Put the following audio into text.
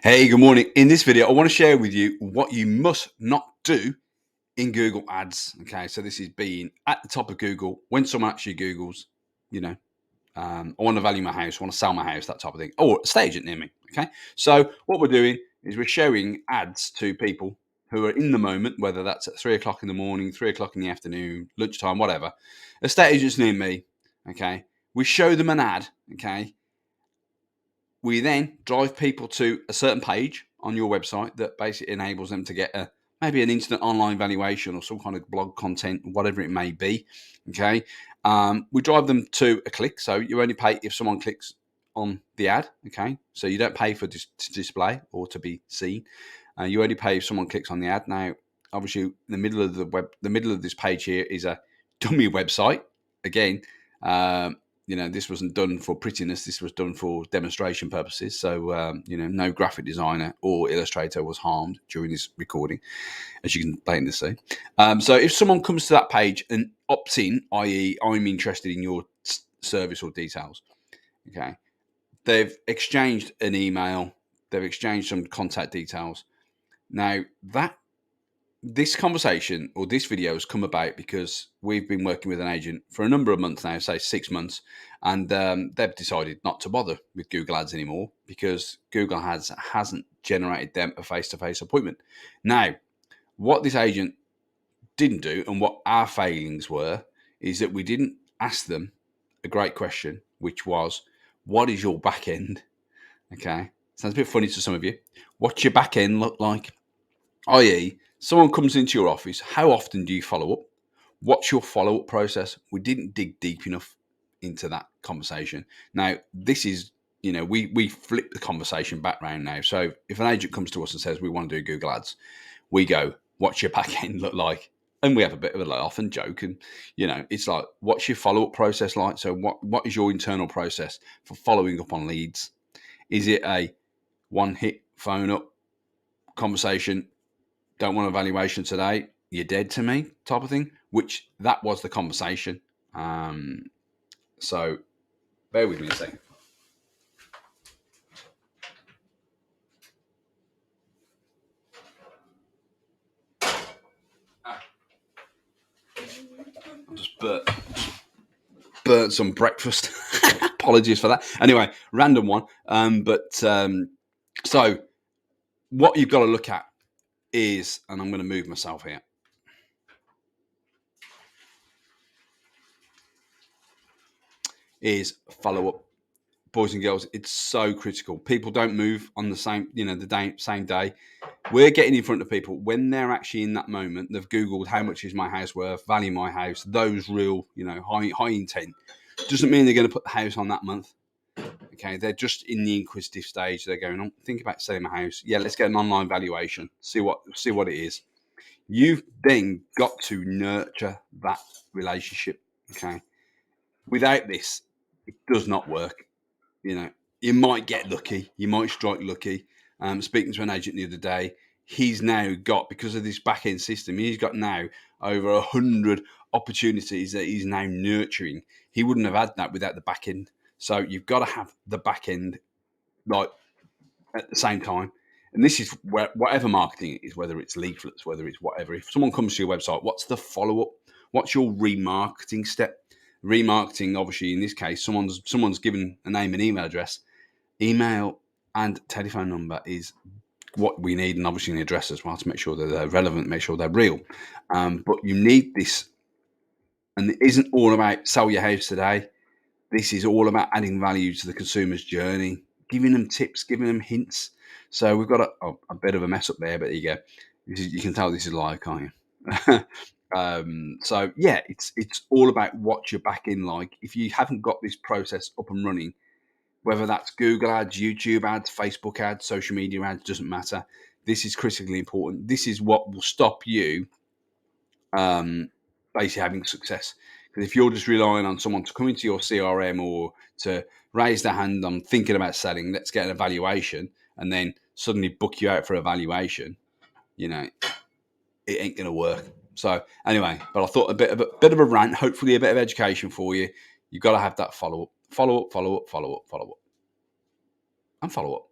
Hey, good morning. In this video, I want to share with you what you must not do in Google Ads. Okay, so this is being at the top of Google when someone actually Googles, you know, I want to value my house, I want to sell my house, that type of thing, or a estate agent near me. Okay, so what we're doing is we're showing ads to people who are in the moment, whether that's at 3 o'clock in the morning, 3 o'clock in the afternoon, lunchtime, whatever. Estate agents near me. Okay, we show them an ad. Okay, we then drive people to a certain page on your website that basically enables them to get maybe an instant online valuation or some kind of blog content, whatever it may be. Okay. We drive them to a click. So you only pay if someone clicks on the ad. Okay. So you don't pay for to display or to be seen. You only pay if someone clicks on the ad. Now, obviously, the middle of the middle of this page here is a dummy website. Again, this wasn't done for prettiness. This was done for demonstration purposes. So, no graphic designer or illustrator was harmed during this recording, as you can plainly see. So if someone comes to that page and opts in, i.e. I'm interested in your service or details, okay, they've exchanged an email, they've exchanged some contact details. Now, this conversation or this video has come about because we've been working with an agent for a number of months now, say 6 months, and they've decided not to bother with Google Ads anymore because Google Ads hasn't generated them a face-to-face appointment. Now, what this agent didn't do and what our failings were is that we didn't ask them a great question, which was, what is your back end? Okay, sounds a bit funny to some of you. What's your back end look like? I.e., someone comes into your office, how often do you follow up? What's your follow-up process? We didn't dig deep enough into that conversation. Now, this is, we flip the conversation back round now. So if an agent comes to us and says, we want to do Google Ads, we go, what's your back end look like? And we have a bit of a laugh and joke. And, it's like, what's your follow-up process like? So what is your internal process for following up on leads? Is it a one-hit phone up conversation? Don't want a valuation today, you're dead to me type of thing, which that was the conversation. So bear with me a second. I just burnt some breakfast. Apologies for that. Anyway, random one. So what you've got to look at is, and I'm going to move myself here, is follow up. Boys and girls, it's so critical. People don't move on the same, same day. We're getting in front of people when they're actually in that moment. They've Googled how much is my house worth, value my house. Those real, high intent. Doesn't mean they're going to put the house on that month. Okay, they're just in the inquisitive stage. They're going, oh, think about selling my house. Yeah, let's get an online valuation. See what it is. You've then got to nurture that relationship. Okay, without this, it does not work. You might get lucky. You might strike lucky. Speaking to an agent the other day, he's now got, because of this back end system, he's got now over 100 opportunities that he's now nurturing. He wouldn't have had that without the back end. So you've got to have the back end like at the same time. And this is where whatever marketing it is, whether it's leaflets, whether it's whatever. If someone comes to your website, what's the follow up? What's your remarketing step? Remarketing, obviously, in this case, someone's given a name and email address. Email and telephone number is what we need, and obviously an address as well to make sure that they're relevant, make sure they're real. But you need this, and it isn't all about sell your house today. This is all about adding value to the consumer's journey, giving them tips, giving them hints. So we've got a bit of a mess up there, but there you go. You can tell this is live, can't you? So yeah, it's all about what your back end like. If you haven't got this process up and running, whether that's Google ads, YouTube ads, Facebook ads, social media ads, doesn't matter. This is critically important. This is what will stop you basically having success. Because if you're just relying on someone to come into your CRM or to raise their hand, I'm thinking about selling, let's get an evaluation, and then suddenly book you out for evaluation, it ain't going to work. So anyway, but I thought a bit of a rant, hopefully a bit of education for you. You've got to have that follow up, and follow up.